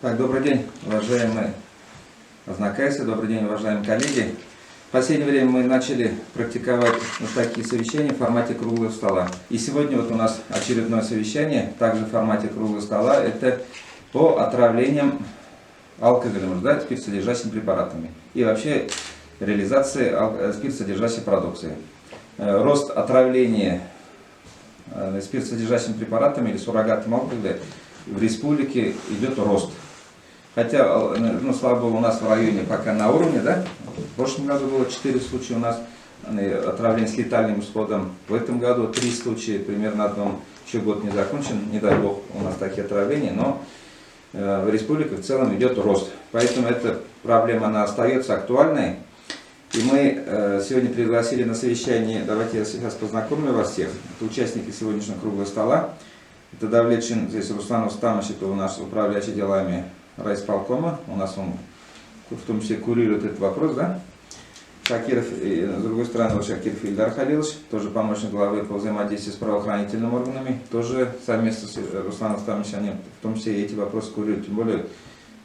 Так, добрый день, уважаемые ознакомители, добрый день, уважаемые коллеги. В последнее время мы начали практиковать вот такие совещания в формате круглого стола. И сегодня вот у нас очередное совещание, также в формате круглого стола, это по отравлениям алкоголем, да, спиртсодержащими препаратами. И вообще реализации спиртсодержащей продукции. Рост отравления спиртсодержащими препаратами или суррогатом алкоголя в республике идет рост. Хотя, ну, слава богу, у нас в районе пока на уровне, да? В прошлом году было 4 случая у нас отравления с летальным исходом. В этом году 3 случая, примерно одном, еще год не закончен, не дай бог у нас такие отравления, но в республике в целом идет рост. Поэтому эта проблема, она остается актуальной. И мы сегодня пригласили на совещание, давайте я сейчас познакомлю вас всех, это участники сегодняшнего круглого стола. Это Давлетшин, здесь Руслан Устамович, это у нас управляющий делами райисполкома, у нас он в том числе курирует этот вопрос, да? Шакиров, и, с другой стороны, Шакиров Ильдар Халилович, тоже помощник главы по взаимодействию с правоохранительными органами, тоже совместно с Русланом Устамовичем, они в том числе эти вопросы курируют, тем более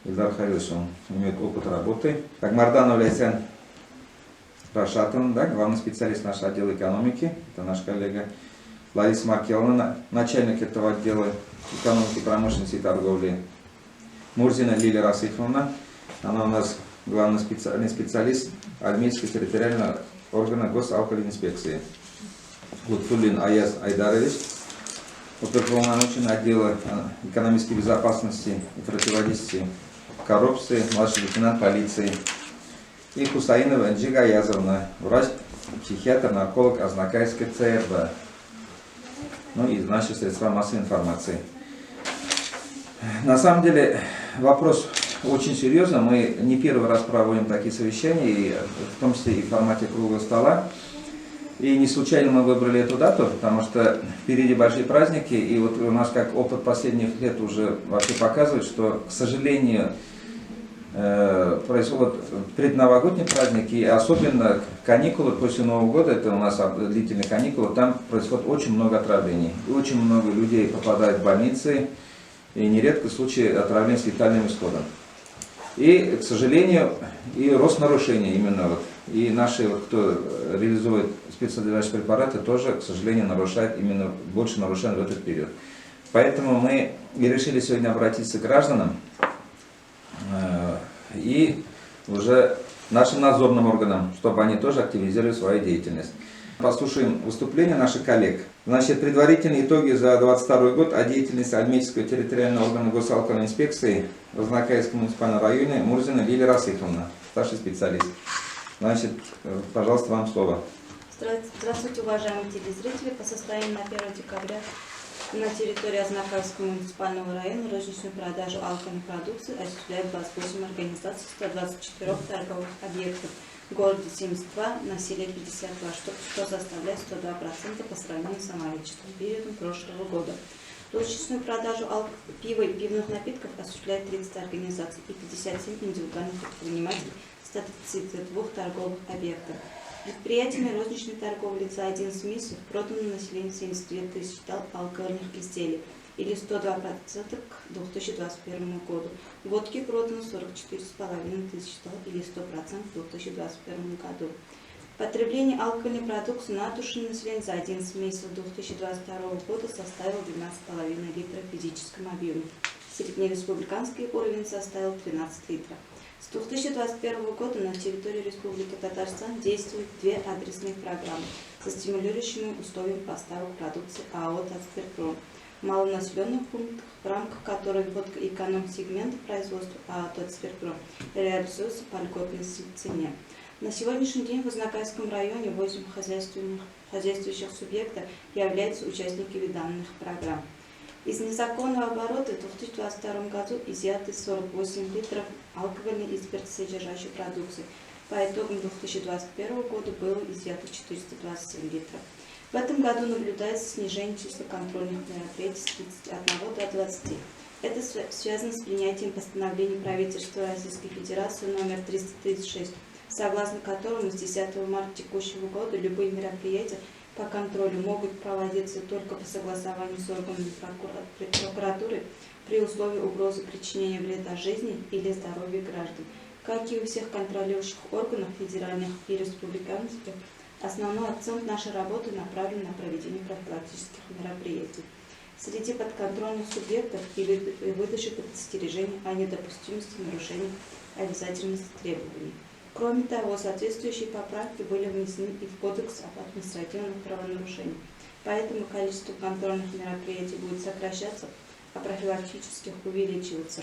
Ильдар Халилович, он имеет опыт работы. Как Марданов Лясян Рашатовна, да, главный специалист нашего отдела экономики, это наш коллега. Лариса Маркеловна, начальник этого отдела экономики, промышленности и торговли. Мурзина Лилия Расифовна, она у нас главный специалист Альметьевского территориального органа госалкогольинспекции. Лутфуллин Аяз Айдарович, оперуполномоченный отдела экономической безопасности и противодействия коррупции, младший лейтенант полиции. И Хусаинова Энджига Аязовна, врач-психиатр, нарколог Азнакайской ЦРБ. Ну и наши средства массовой информации. На самом деле вопрос очень серьезный. Мы не первый раз проводим такие совещания, и в том числе и в формате круглого стола. И не случайно мы выбрали эту дату, потому что впереди большие праздники, и вот у нас как опыт последних лет уже вообще показывает, что, к сожалению, происходят предновогодние праздники, и особенно каникулы после Нового года, это у нас длительные каникулы, там происходит очень много отравлений. И очень много людей попадают в больницы, и нередко случаи отравления с летальным исходом. И, к сожалению, и рост нарушений именно вот. И наши, вот, кто реализует спиртсодержащие препараты, тоже, к сожалению, нарушают, именно больше нарушают в этот период. Поэтому мы и решили сегодня обратиться к гражданам и уже нашим надзорным органам, чтобы они тоже активизировали свою деятельность. Послушаем выступления наших коллег. Значит, предварительные итоги за 2022 год о деятельности Альметьевского территориального органа госалкогольинспекции в Азнакайском муниципальном районе Мурзина Лилия Расифовна, старший специалист. Значит, пожалуйста, вам слово. Здравствуйте, уважаемые телезрители. По состоянию на 1 декабря на территории Азнакайского муниципального района розничную продажу алкогольной продукции осуществляет 28 организаций, 124 торговых объектов. В городе 72, население 52, что составляет 102% по сравнению с аналогичным периодом прошлого года. Розничную продажу пива и пивных напитков осуществляет 30 организаций и 57 индивидуальных предпринимателей 132 торговых объектов. Предприятиями розничной торговли за 11 месяцев продано населению 72 тысячи тонн алкогольных изделий, или 102% к 2021 году. Водки продано 44,5 тысяч тонн, или 100% в 2021 году. Потребление алкогольной продукции на душу населения за 11 месяцев 2022 года составило 12,5 литров в физическом объеме. Среднереспубликанский уровень составил 13 литров. С 2021 года на территории Республики Татарстан действуют 2 адресные программы со стимулирующими условиями поставок продукции АО «Татспиртпром» в малонаселенных пунктах, в рамках которых в эконом-сегменте производства АО «Татспиртпром» реализуется по льготной цене. На сегодняшний день в Азнакайском районе 8 хозяйствующих субъектов являются участниками данных программ. Из незаконного оборота в 2022 году изъяты 48 литров алкогольной и спиртосодержащей продукции. По итогам 2021 года было изъято 427 литров. В этом году наблюдается снижение числа контрольных мероприятий с 31 до 20. Это связано с принятием постановления правительства Российской Федерации номер 336, согласно которому с 10 марта текущего года любые мероприятия по контролю могут проводиться только по согласованию с органами прокуратуры при условии угрозы причинения вреда жизни или здоровью граждан. Как и у всех контролирующих органов федеральных и республиканских, основной акцент нашей работы направлен на проведение профилактических мероприятий среди подконтрольных субъектов и выдачу предостережений о недопустимости нарушений обязательных требований. Кроме того, соответствующие поправки были внесены и в Кодекс об административных правонарушениях. Поэтому количество контрольных мероприятий будет сокращаться, а профилактических увеличиваться.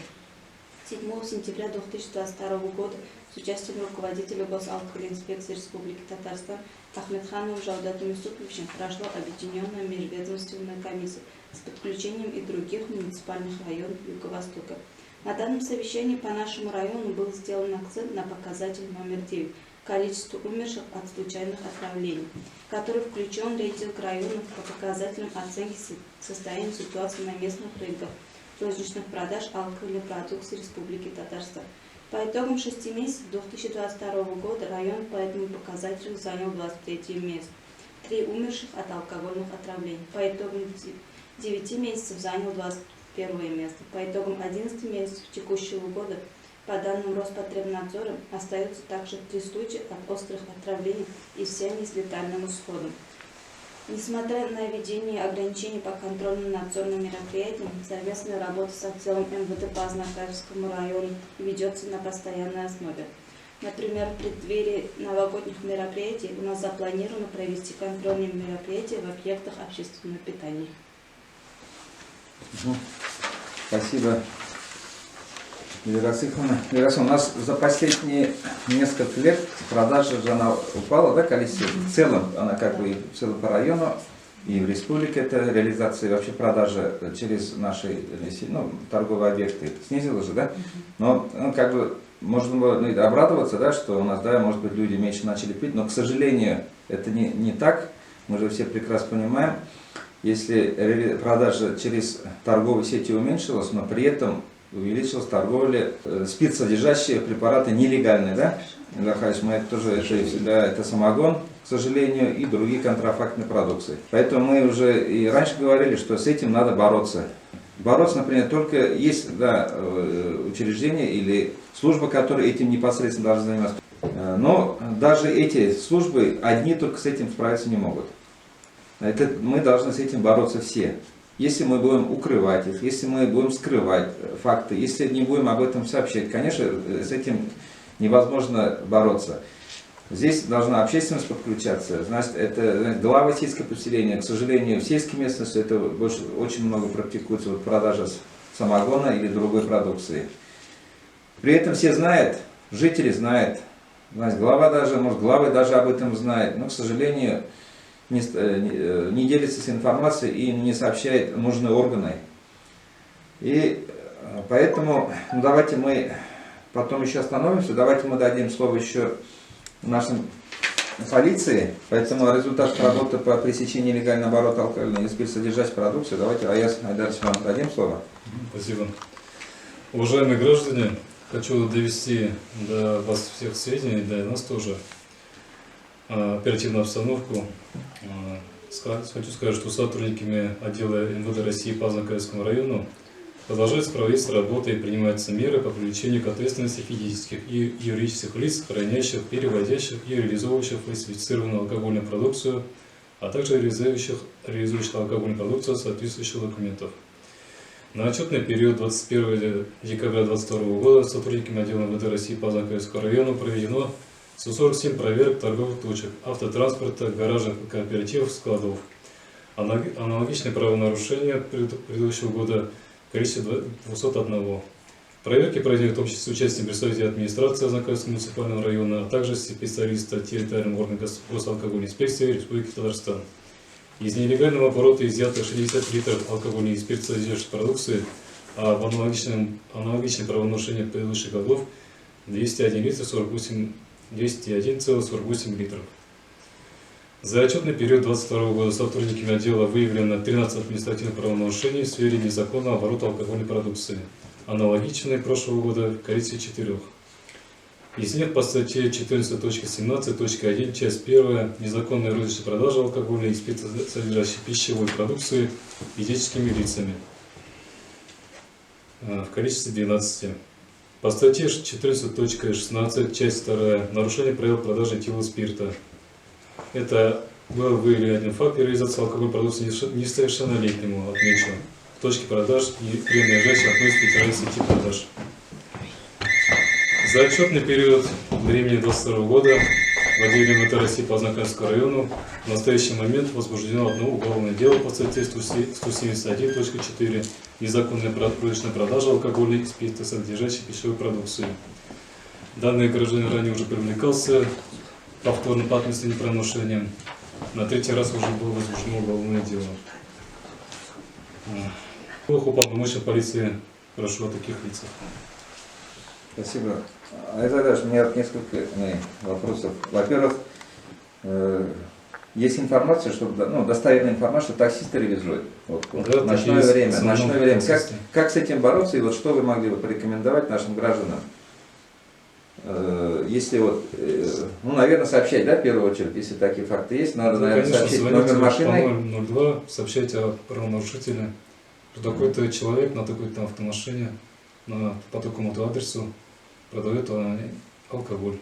7 сентября 2022 года с участием руководителя Госалкогольинспекции Республики Татарстан Ахмедхановым Жаудатом Юсуповичем прошла объединенная межведомственная комиссия с подключением и других муниципальных районов Юго-Востока. На данном совещании по нашему району был сделан акцент на показатель номер 9 – количество умерших от случайных отравлений, который включен в рейтинг районов по показателям оценки состояния ситуации на местных рынках розничных продаж алкогольной продукции Республики Татарстан. По итогам 6 месяцев 2022 года район по этому показателю занял 23 место. 3 умерших от алкогольных отравлений. По итогам 9 месяцев занял 21 место. По итогам 11 месяцев текущего года, по данным Роспотребнадзора, остаются также 3 случая от острых отравлений и все они с летальным исходом. Несмотря на введение ограничений по контрольно-надзорным мероприятиям, совместная работа с отделом МВД по Азнакаевскому району ведется на постоянной основе. Например, в преддверии новогодних мероприятий у нас запланировано провести контрольные мероприятия в объектах общественного питания. Спасибо, Эльвира Цыховна. У нас за последние несколько лет продажа же она упала, да, количество. В целом, она как бы в целом по району и в республике это реализация вообще продажи через наши торговые объекты снизилась же, да? Но как бы можно было обрадоваться, да, что у нас, да, может быть, люди меньше начали пить, но, к сожалению, это не так. Мы же все прекрасно понимаем, если продажа через торговые сети уменьшилась, но при этом увеличилась торговля спиртсодержащие препараты нелегальные, да? Мы это тоже, это самогон, к сожалению, и другие контрафактные продукции. Поэтому мы уже и раньше говорили, что с этим надо бороться. Бороться, например, только есть, да, учреждения или службы, которые этим непосредственно должны заниматься. Но даже эти службы одни только с этим справиться не могут. Мы должны с этим бороться все. Если мы будем укрывать их, если мы будем скрывать факты, если не будем об этом сообщать, конечно, с этим невозможно бороться. Здесь должна общественность подключаться. Значит, это главы сельского поселения. К сожалению, в сельской местности это очень много практикуется, вот продажа самогона или другой продукции. При этом все знают, жители знают, главы даже об этом знают, но, к сожалению, не делится с информацией и не сообщает нужные органы. И поэтому давайте мы потом еще остановимся, давайте мы дадим слово еще нашим полиции. Поэтому результат работы по пресечению нелегального оборота алкогольной и спиртсодержащей продукции. Давайте, Аяз Айдарович, вам дадим слово. Спасибо. Уважаемые граждане, хочу довести до вас всех сведений, до нас тоже, оперативную обстановку. Хочу сказать, что сотрудниками отдела МВД России по Азнакаевскому району продолжается проводиться работа и принимаются меры по привлечению к ответственности физических и юридических лиц, хранящих, переводящих и реализовывающих фальсифицированную алкогольную продукцию, а также реализующих алкогольную продукцию соответствующих документов. На отчетный период 21 декабря 2022 года сотрудниками отдела МВД России по Азнакаевскому району проведено 147 проверок торговых точек, автотранспорта, гаражных кооперативов, складов. Аналогичные правонарушения предыдущего года в количестве 201. Проверки проведены в том числе с участием представителей администрации Азнакаевского муниципального района, а также специалиста территориального органа госалкогольной инспекции Республики Татарстан. Из нелегального оборота изъято 60 литров алкогольной и спиртсодержащей продукции, а в аналогичные правонарушения предыдущих годов 201,48 литров. За отчетный период 2022 года сотрудниками отдела выявлено 13 административных правонарушений в сфере незаконного оборота алкогольной продукции, аналогичные прошлого года в количестве 4. Из них по статье 14.17.1, часть 1, незаконная розничная продажа алкогольной и спиртсодержащей пищевой продукции физическими лицами. в количестве 12. По статье 14.16, часть 2, нарушение правил продажи этилового спирта. Это был выявлен один факт реализации алкогольной продукции несовершеннолетнему, отмечу. В точке продаж и принадлежащей относится ветеран сети продаж. За отчетный период времени 2022 года в отделе МВД России по Азнакамскому району в настоящий момент возбуждено одно уголовное дело по статье 171.4 «Незаконная розничная продажа алкоголя и спирта, содержащей пищевой продукции». Данный гражданин ранее уже привлекался повторно по ответственным правонарушениям. На третий раз уже было возбуждено уголовное дело. Уполномоченный полиции прошу о таких лицах. Спасибо. Айзат Айдарович, у меня несколько вопросов. Во-первых, есть информация, что, достоверная информация, что таксисты реализуют. Да, ночное время. Таксисты. Как с этим бороться? И вот что вы могли бы порекомендовать нашим гражданам? Если наверное, сообщать, да, в первую очередь, если такие факты есть, надо, наверное, конечно, сообщить звоните номер машины. по 02, сообщайте о правонарушителе, что такой-то человек на такой-то автомашине по такому-то адресу продает алкоголь.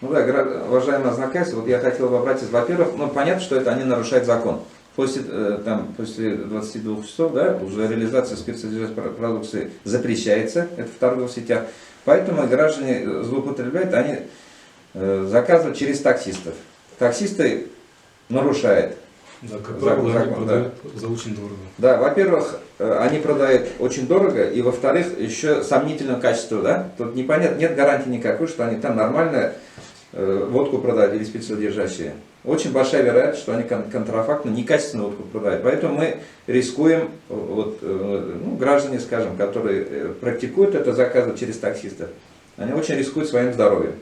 Ну да, уважаемые ознакомцы, вот я хотел бы обратиться, во-первых, понятно, что это они нарушают закон. После 22 часов, да, уже реализация спиртосодержащей продукции запрещается, это в торговых сетях. Поэтому граждане злоупотребляют, они заказывают через таксистов. Таксисты нарушают. Да, как правило, они продают за очень дорого. Да, во-первых, они продают очень дорого, и во-вторых, еще сомнительного качества, да. Тут непонятно, нет гарантии никакой, что они там нормально водку продают или спиртосодержащие. Очень большая вероятность, что они контрафактно, некачественную водку продают. Поэтому мы рискуем, граждане, скажем, которые практикуют это, заказывают через таксистов, они очень рискуют своим здоровьем,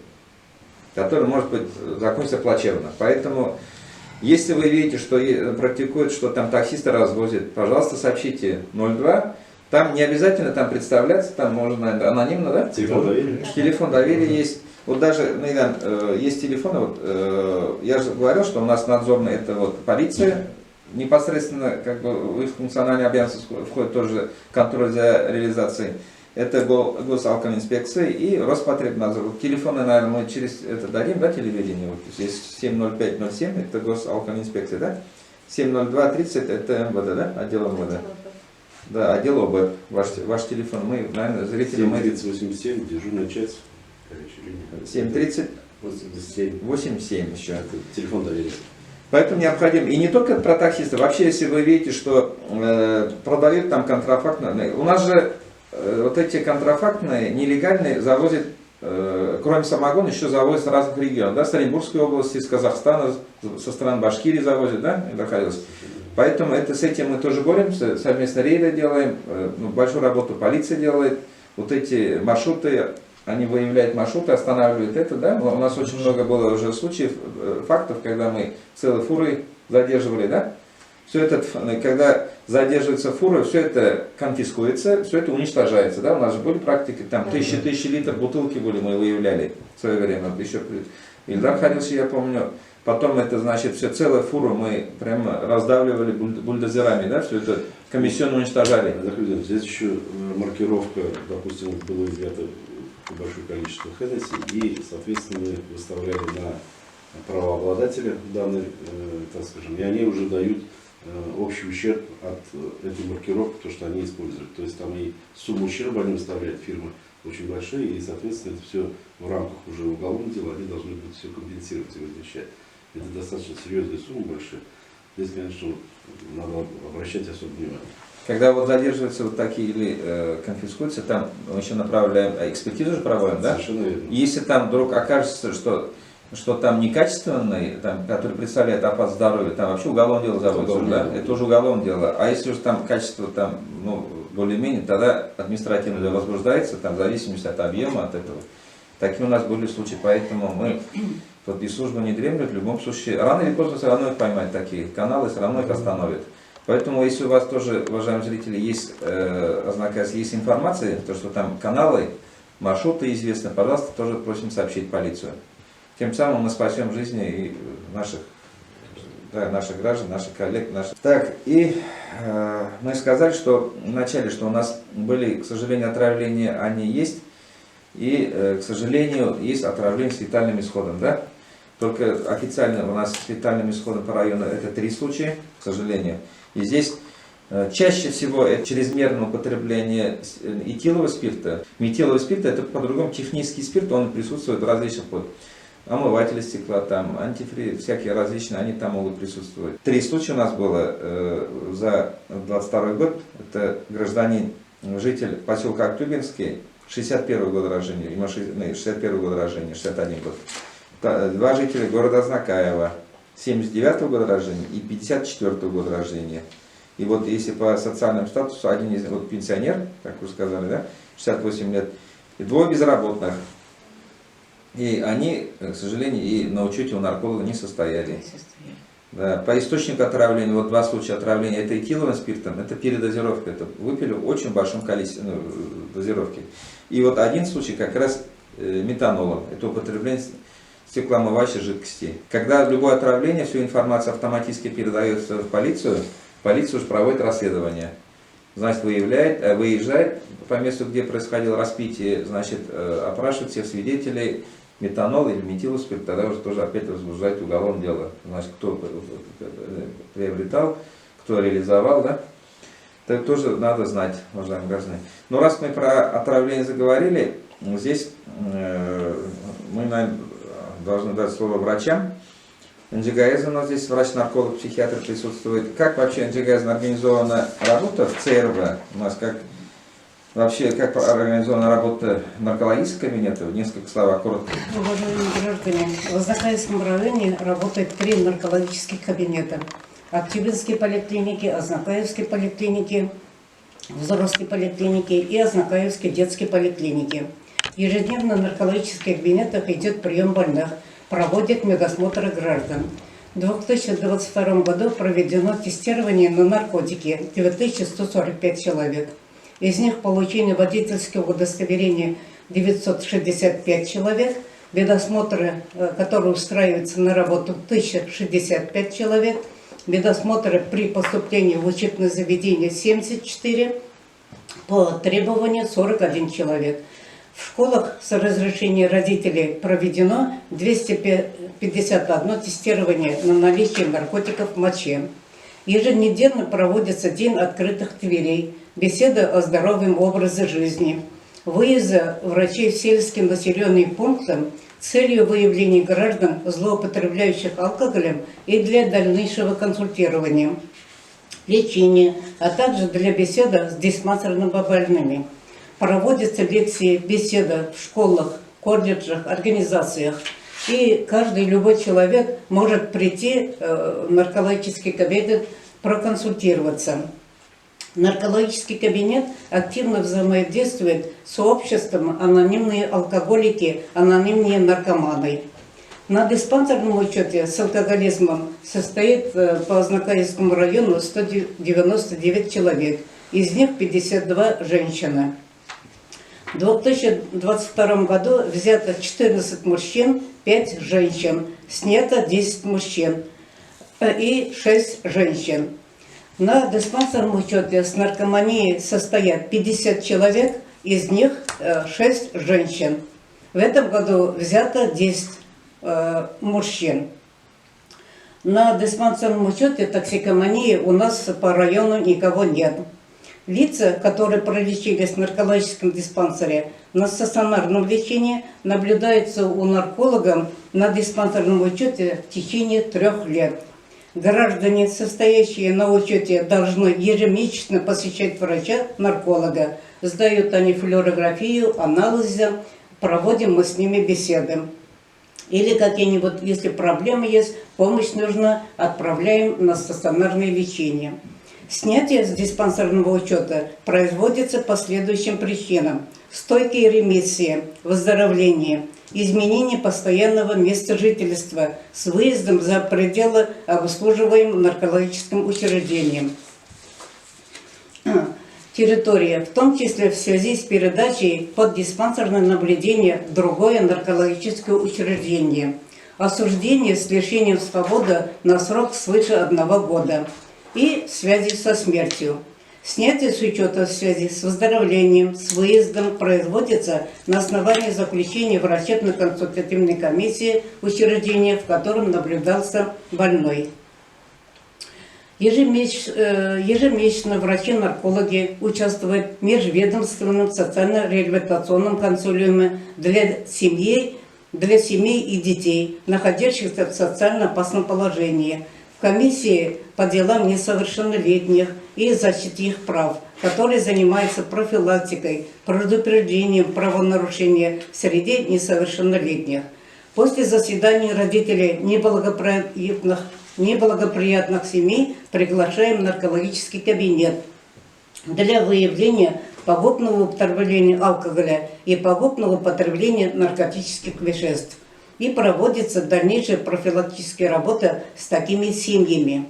которое может быть закончится плачевно. Поэтому, если вы видите, что практикуют, что там таксисты развозят, пожалуйста, сообщите 02. Там не обязательно там представляться, там можно анонимно, да? Телефон доверия. Телефон доверия есть. Вот даже, есть телефоны, я же говорил, что у нас надзорная, это полиция, непосредственно в их функциональные обязанности входит тоже контроль за реализацией. Это госалкоинспекция и Роспотребнадзор. Телефоны, наверное, мы через это дадим, да, телевидение. Есть 70507, это госалкоинспекция, да? 70230, это МВД, да? Отдел МВД. Да, отдел ОБ. Ваш телефон. Мы, наверное, зрители... 73087, дежурная часть. 730 87. 87 еще. Телефон доверия. Поэтому необходимо, и не только про таксистов, вообще, если вы видите, что продают там контрафактные, у нас же вот эти контрафактные, нелегальные завозят, кроме самогона, еще завозят с разных регионов, да, с Оренбургской области, из Казахстана, со стран Башкирии завозят, да, находилось. Поэтому с этим мы тоже боремся, совместно рейды делаем, большую работу полиция делает, вот эти маршруты, они выявляют маршруты, останавливают это, да, у нас очень много было уже случаев, фактов, когда мы целые фуры задерживали, да, все это, когда задерживается фура, все это конфискуется, все это уничтожается, да, у нас же были практики, там тысячи литров бутылки были, мы выявляли в свое время, еще Ильдар ходился, я помню, потом это, значит, все целую фуру мы прямо раздавливали бульдозерами, да, все это комиссионно уничтожали. Здесь еще маркировка, допустим, было изъято большое количество Хеннесси, и, соответственно, мы выставляли на правообладателя данной, так скажем, и они уже дают общий ущерб от этой маркировки, то, что они используют. То есть там и сумма ущерба они выставляют, фирмы очень большие, и, соответственно, это все в рамках уже уголовного дела, они должны будут все компенсировать и возмещать. Это достаточно серьезные суммы большие. Здесь, конечно, надо обращать особое внимание. Когда задерживаются такие или конфискуются, там мы еще направляем, экспертизу же проводим, да? Совершенно верно. И если там вдруг окажется, что там некачественный, там, который представляет опасность здоровья, там вообще уголовное дело заводится, да? Это уже уголовное дело. А если уже там качество там, более-менее, тогда административное дело возбуждается, там, в зависимости от объема, от этого. Такие у нас были случаи, поэтому мы, и служба не дремлет, в любом случае, рано или поздно все равно их поймают, такие каналы, все равно их остановят. Поэтому, если у вас тоже, уважаемые зрители, есть, есть информация, то, что там каналы, маршруты известны, пожалуйста, тоже просим сообщить полицию. Тем самым мы спасем жизни и наших да, наших граждан, наших коллег. Так, и мы сказали, что вначале, что у нас были, к сожалению, отравления, они есть, и, к сожалению, есть отравление с летальным исходом, да? Только официально у нас с летальным исходом по району это 3 случая, к сожалению. И здесь чаще всего это чрезмерное употребление этилового спирта. Метиловый спирт это по-другому технический спирт, он присутствует в различных омыватели стекла, там, антифриз, всякие различные, они там могут присутствовать. 3 случая у нас было за 22 год. Это гражданин, житель поселка Актюбинский, 61 года рождения, ему 61 года рождения, 61 год. 2 жителя города Азнакаева, 79 года рождения и 54 года рождения. И вот если по социальному статусу, один из вот пенсионер, как вы сказали, да, 68 лет, и 2 безработных. И они, к сожалению, и на учете у нарколога не состояли. Да, по источнику отравления, вот 2 случая отравления, это этиловым спиртом, это передозировка, это выпили в очень большом количестве дозировки. И вот 1 случай как раз метанолом, это употребление стеклоомывающей жидкости. Когда любое отравление, всю информацию автоматически передается в полицию, полиция уже проводит расследование. Значит, выезжает по месту, где происходило распитие, значит, опрашивает всех свидетелей, метанол или метиловый спирт, тогда уже тоже опять возбуждает уголовное дело. Значит, кто приобретал, кто реализовал, да? Это тоже надо знать, уважаемые граждане. Но раз мы про отравление заговорили, здесь мы, наверное, должны дать слово врачам. НЖГС у нас здесь врач-нарколог, психиатр присутствует. Как вообще НЖГС организована работа в ЦРВ? У нас как вообще как организована работа наркологического кабинета? В несколько словах, коротко. Уважаемые граждане, в Азнакаевском районе работает 3 наркологических кабинета. Актюбинские поликлиники, Азнакаевские поликлиники, взрослые поликлиники и Азнакаевские детские поликлиники. Ежедневно в наркологических кабинетах идет прием больных, проводят медосмотры граждан. В 2022 году проведено тестирование на наркотики 9145 человек. Из них получение водительского удостоверения 965 человек, медосмотры, которые устраиваются на работу 1065 человек, медосмотры при поступлении в учебное заведение 74, по требованию 41 человек. В школах с разрешения родителей проведено 251 тестирование на наличие наркотиков в моче. Еженедельно проводится день открытых дверей, беседа о здоровом образе жизни, выезды врачей в сельские населенные пункты с целью выявления граждан, злоупотребляющих алкоголем, и для дальнейшего консультирования, лечения, а также для беседы с диспансерными больными. Проводятся лекции, беседы в школах, колледжах, организациях. И каждый, любой человек может прийти в наркологический кабинет, проконсультироваться. Наркологический кабинет активно взаимодействует с обществом анонимные алкоголики, анонимные наркоманы. На диспансерном учете с алкоголизмом состоит по Азнакаевскому району 199 человек, из них 52 женщины. В 2022 году взято 14 мужчин, 5 женщин, снято 10 мужчин и 6 женщин. На диспансерном учете с наркоманией состоят 50 человек, из них 6 женщин. В этом году взято 10 мужчин. На диспансерном учете токсикомании у нас по району никого нет. Лица, которые пролечились в наркологическом диспансере на стационарном лечении, наблюдаются у нарколога на диспансерном учете в течение 3 лет. Граждане, состоящие на учете, должны ежемесячно посещать врача-нарколога. Сдают они флюорографию, анализы, проводим мы с ними беседы. Или какие-нибудь, если проблемы есть, помощь нужна, отправляем на стационарное лечение. Снятие с диспансерного учета производится по следующим причинам: стойкие ремиссии, выздоровление, изменение постоянного места жительства с выездом за пределы обслуживаемым наркологическим учреждением. Территория, в том числе в связи с передачей под диспансерное наблюдение в другое наркологическое учреждение. осуждение с лишением свободы на срок свыше 1 года и в связи со смертью. Снятие с учета в связи с выздоровлением, с выездом производится на основании заключения врачебно-консультативной комиссии учреждения, в котором наблюдался больной. Ежемесячно врачи-наркологи участвуют в межведомственном социально-реабилитационном консилиуме для семей и детей, находящихся в социально опасном положении, в комиссии по делам несовершеннолетних и защите их прав, который занимается профилактикой, предупреждением правонарушения в среде несовершеннолетних. После заседаний родителей неблагоприятных семей приглашаем в наркологический кабинет для выявления пагубного употребления алкоголя и пагубного употребления наркотических веществ. И проводится дальнейшая профилактическая работа с такими семьями.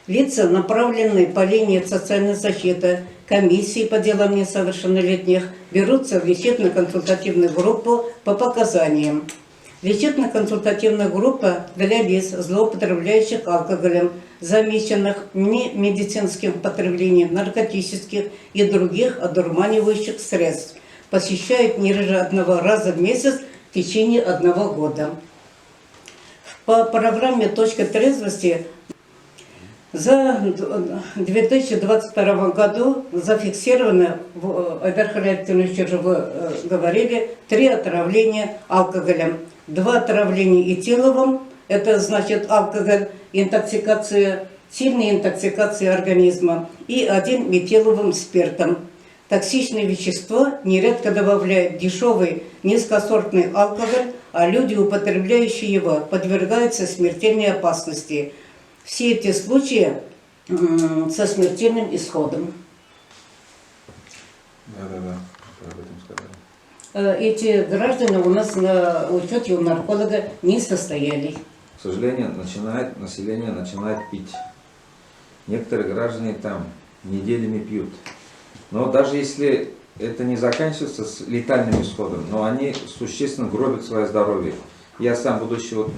Лица, направленные по линии социальной защиты, комиссии по делам несовершеннолетних, берутся в лечебно-консультативную группу по показаниям. Лечебно-консультативная группа для лиц, злоупотребляющих алкоголем, замеченных немедицинским потреблением наркотических и других одурманивающих средств, посещает не реже 1 раза в месяц в течение 1 года. По программе «Точка трезвости» за 2022 году зафиксировано, Айдар Халятович уже вы говорили, 3 отравления алкоголем. 2 отравления этиловым, это значит алкоголь, интоксикация, сильная интоксикация организма, и 1 метиловым спиртом. Токсичные вещества нередко добавляют дешевый низкосортный алкоголь, а люди, употребляющие его, подвергаются смертельной опасности. Все эти случаи со смертельным исходом. Да, об этом сказали. Эти граждане у нас на учете у нарколога не состояли. К сожалению, население начинает пить. Некоторые граждане там неделями пьют. Но даже если это не заканчивается с летальным исходом, но они существенно гробят свое здоровье. Я сам, будучи в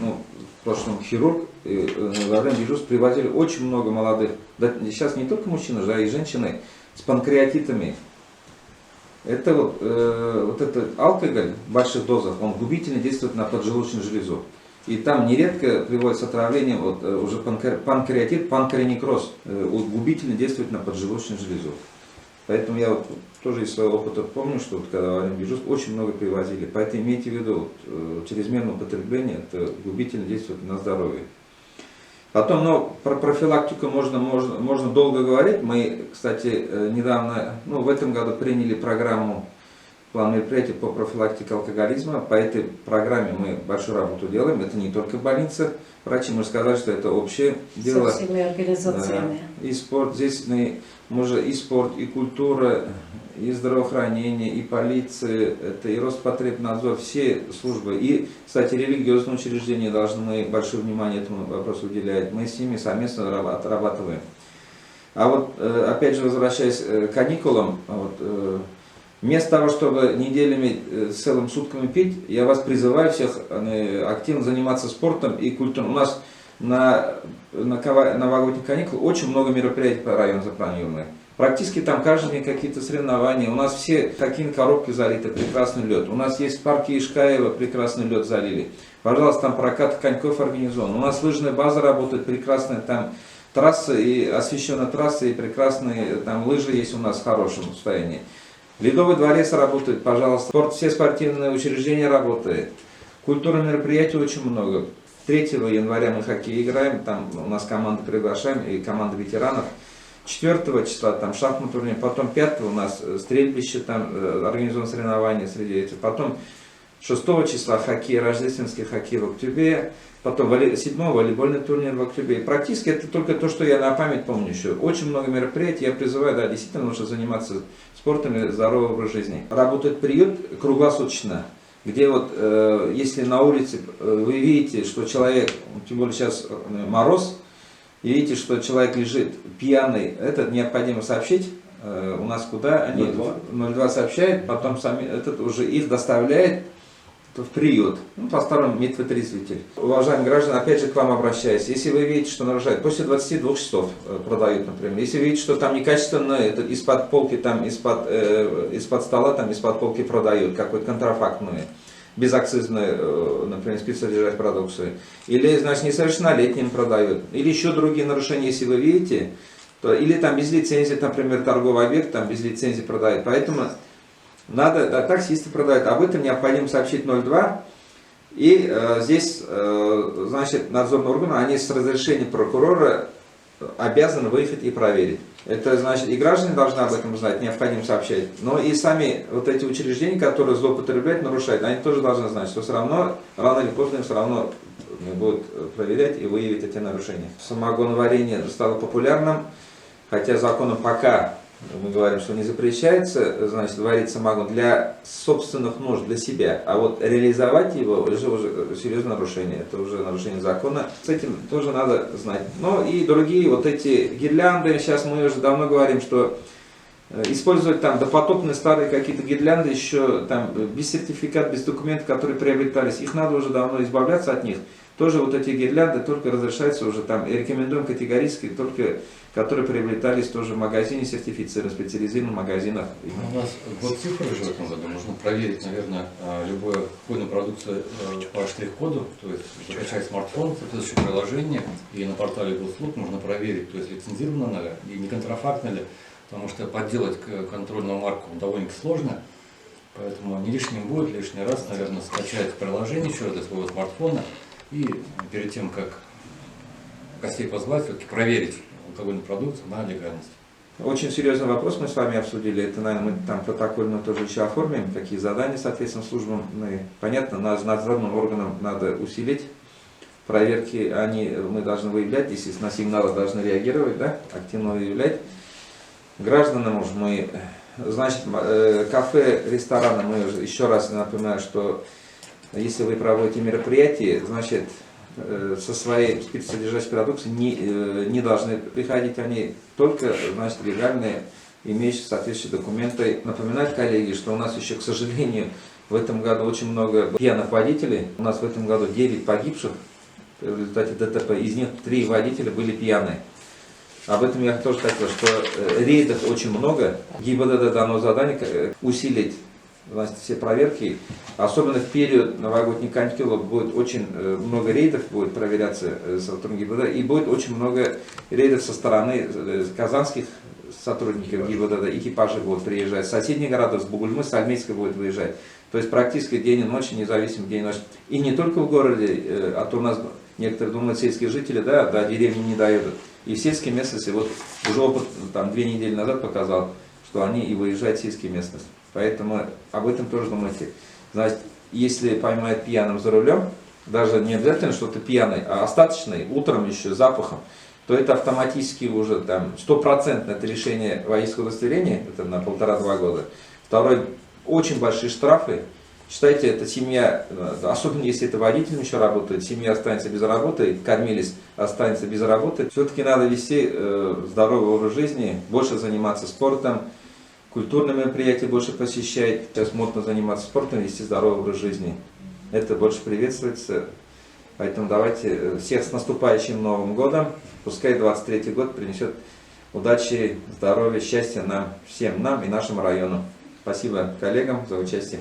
прошлом хирург, во время дежурств привозили очень много молодых, да, сейчас не только мужчины, а и женщины с панкреатитами. Это вот этот алкоголь в больших дозах, он губительно действует на поджелудочную железу. И там нередко приводится отравление, уже панкреатит, панкреонекроз, губительно действует на поджелудочную железу. Поэтому я тоже из своего опыта помню, что когда во время дежурств очень много привозили. Поэтому имейте в виду, чрезмерное употребление это губительно действует на здоровье. Потом, про профилактику можно долго говорить. Мы, кстати, недавно, в этом году приняли программу, план мероприятий по профилактике алкоголизма. По этой программе мы большую работу делаем. Это не только в больнице. Врачи, мы сказали, что это общее дело. Со всеми организациями. Да. И спорт, здесь мы же и спорт, и культура, и здравоохранение, и полиция, это и Роспотребнадзор, все службы. И, кстати, религиозные учреждения должны большое внимание этому вопросу уделять. Мы с ними совместно отрабатываем. А опять же, возвращаясь к каникулам, вместо того, чтобы неделями, целым сутками пить, я вас призываю всех активно заниматься спортом и культурой. У нас на новогодних каникулах очень много мероприятий по району запланированы. Практически там каждый день какие-то соревнования. У нас все такие коробки залиты, прекрасный лед. У нас есть в парке Ишкаева, прекрасный лед залили. Пожалуйста, там прокат коньков организован. У нас лыжная база работает, прекрасная там трасса, и освещенная трасса, и прекрасные там лыжи есть у нас в хорошем состоянии. Ледовый дворец работает, пожалуйста. Все спортивные учреждения работают. Культурных мероприятий очень много. 3 января мы хоккей играем, там у нас команды приглашаем, и команды ветеранов. 4 числа там шахматный турнир, потом 5 у нас стрельбище, там организовано соревнования среди этих. Потом 6 числа хоккей, рождественский хоккей в октябре. Потом 7 волейбольный турнир в октябре. И практически это только то, что я на память помню еще. Очень много мероприятий. Я призываю, действительно нужно заниматься спортом и здоровым образом жизни. Работает приют круглосуточно, где если на улице вы видите, что человек, тем более сейчас мороз, и видите, что человек лежит пьяный, это необходимо сообщить. У нас куда? Они 02 сообщают, потом сами, этот уже их доставляет в приют, ну, по-старому медвотрезвитель. Уважаемые граждане, опять же к вам обращаюсь. Если вы видите, что нарушают, после 22 часов продают, например. Если вы видите, что там некачественное, это из-под полки, там, из-под стола, там, из-под полки продают, какой-то контрафактный, безакцизную, например, спецсодержать продукцию. Или, значит, несовершеннолетним продают. Или еще другие нарушения, если вы видите, то, или там без лицензии, например, торговый объект, там без лицензии продают. Поэтому надо, да, таксисты продают, об этом необходимо сообщить 02. И здесь, значит, надзорные органы, они с разрешения прокурора обязаны выехать и проверить. Это значит, и граждане должны об этом знать, необходимо сообщать. Но и сами вот эти учреждения, которые злоупотребляют, нарушают, они тоже должны знать, что все равно, рано или поздно, им все равно будут проверять и выявить эти нарушения. Самогоноварение стало популярным, хотя законом пока мы говорим, что не запрещается, значит, варить самогон для собственных нужд, для себя, а вот реализовать его уже серьезное нарушение, это уже нарушение закона. С этим тоже надо знать. Ну и другие вот эти гирлянды, сейчас мы уже давно говорим, что использовать там допотопные старые какие-то гирлянды, еще там без сертификата, без документов, которые приобретались, их надо уже давно избавляться от них. Тоже вот эти гирлянды только разрешаются уже там, и рекомендуем категорически, только которые приобретались тоже в магазине сертифицированных, специализированных магазинах. У нас год цифры же в этом году, нужно проверить, наверное, любую купленную продукцию по штрих-коду, то есть закачать смартфон, соответствующее приложение, и на портале госуслуг можно проверить, то есть лицензировано ли и не контрафактно ли, потому что подделать контрольную марку довольно-таки сложно, поэтому не лишним будет лишний раз, наверное, скачать приложение еще раз для своего смартфона и перед тем, как гостей позвать, все-таки проверить алкогольную продукцию на легальность. Очень серьезный вопрос мы с вами обсудили. Это, наверное, мы там протокольно тоже еще оформим, какие задания, соответственно, службам. Понятно, надзорным органам надо усилить проверки. Мы должны выявлять, естественно, на сигналы должны реагировать, да, активно выявлять. Гражданам уже мы, значит, кафе, рестораны, мы уже еще раз напоминаю, что если вы проводите мероприятие, значит, со своей спецсодержащей продукцией не должны приходить, они только, значит, легальные, имеющие соответствующие документы. Напоминать, коллеги, что у нас еще, к сожалению, в этом году очень много пьяных водителей. У нас в этом году 9 погибших в результате ДТП, из них 3 водителя были пьяные. Об этом я тоже хотел, что рейдов очень много. ГИБДД дано задание усилить, значит, все проверки, особенно в период новогодних каникул будет очень много рейдов, будет проверяться сотрудники ГИБДД, и будет очень много рейдов со стороны казанских сотрудников ГИБДД, экипажи будут приезжать, с соседних городов, с Бугульмы, с Альмейска будет выезжать. То есть практически день и ночь, независимо день и ночь. И не только в городе, а то у нас некоторые думают, сельские жители, да, до деревни не доедут. И в сельской местности, вот уже опыт там 2 недели назад показал, что они и выезжают в сельские местности. Поэтому об этом тоже думайте. Значит, если поймают пьяным за рулем, даже не обязательно, что ты пьяный, а остаточный, утром еще, запахом, то это автоматически уже там 100% это решение водительского удостоверения, это на 1,5-2 года. Второй, очень большие штрафы. Считайте, это семья, особенно если это водителем еще работает, семья останется без работы, кормились останется без работы. Все-таки надо вести здоровый образ жизни, больше заниматься спортом, культурные мероприятия больше посещать. Сейчас модно заниматься спортом, вести здоровый образ жизни. Это больше приветствуется. Поэтому давайте всех с наступающим Новым годом. Пускай 23-й год принесет удачи, здоровья, счастья нам всем, нам и нашему району. Спасибо коллегам за участие.